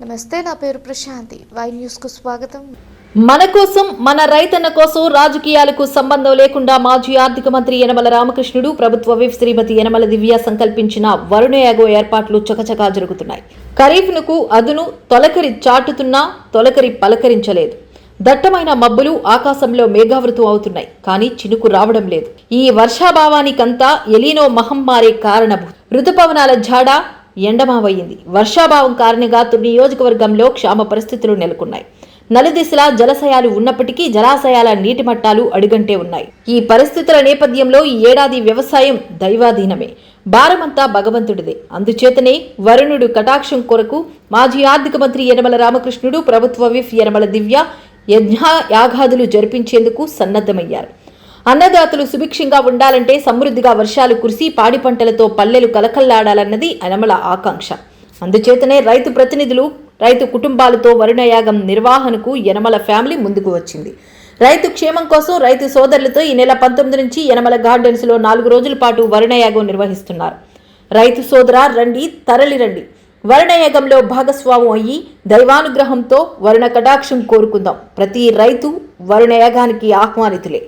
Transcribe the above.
నమస్తే, నా పేరు ప్రశాంతి. వై న్యూస్ కు స్వాగతం. మన కోసం, మన రైతన్న కోసం రాజకీయాలకు సంబంధం లేకుండా మాజీ ఆర్థిక మంత్రి యనమల రామకృష్ణుడు, ప్రభుత్వ విప్ శ్రీమతి యనమల దివ్య సంకల్పించిన వరుణయాగో ఏర్పాట్లు చకచకా జరుగుతున్నాయి. ఖరీఫ్నుకు అదును తొలకరి చాటుతున్నా తొలకరి పలకరించలేదు. దట్టమైన మబ్బులు ఆకాశంలో మేఘావృతం అవుతున్నాయి, కానీ చినుకు రావడం లేదు. ఈ వర్షాభావానికంతా ఎలీనో మహమ్మారి కారణభూతం. ఋతుపవనాల జాడ ఎండమావయ్యింది. వర్షాభావం కారణంగా నియోజకవర్గంలో క్షామ పరిస్థితులు నెలకొన్నాయి. నలుదిశలా జలాశయాలు ఉన్నప్పటికీ జలాశయాల నీటి మట్టాలు అడుగంటే ఉన్నాయి. ఈ పరిస్థితుల నేపథ్యంలో ఈ ఏడాది వ్యవసాయం దైవాధీనమే, భారమంతా భగవంతుడిదే. అందుచేతనే వరుణుడు కటాక్షం కొరకు మాజీ ఆర్థిక మంత్రి యనమల రామకృష్ణుడు, ప్రభుత్వ విప్ యనమల దివ్య యాగాదులు జరిపించేందుకు సన్నద్ధమయ్యారు. అన్నదాతలు సుభిక్షంగా ఉండాలంటే సమృద్ధిగా వర్షాలు కురిసి పాడి పంటలతో పల్లెలు కలకల్లాడాలన్నది యనమల ఆకాంక్ష. అందుచేతనే రైతు ప్రతినిధులు, రైతు కుటుంబాలతో వరుణయాగం నిర్వహణకు యనమల ఫ్యామిలీ ముందుకు వచ్చింది. రైతు క్షేమం కోసం రైతు సోదరులతో ఈ నెల 19 నుంచి యనమల గార్డెన్స్లో 4 రోజుల పాటు వరుణయాగం నిర్వహిస్తున్నారు. రైతు సోదరా రండి, తరలి రండి, వరుణయాగంలో భాగస్వామ్యం అయ్యి దైవానుగ్రహంతో వరుణ కటాక్షం కోరుకుందాం. ప్రతి రైతు వరుణయాగానికి ఆహ్వానితులే.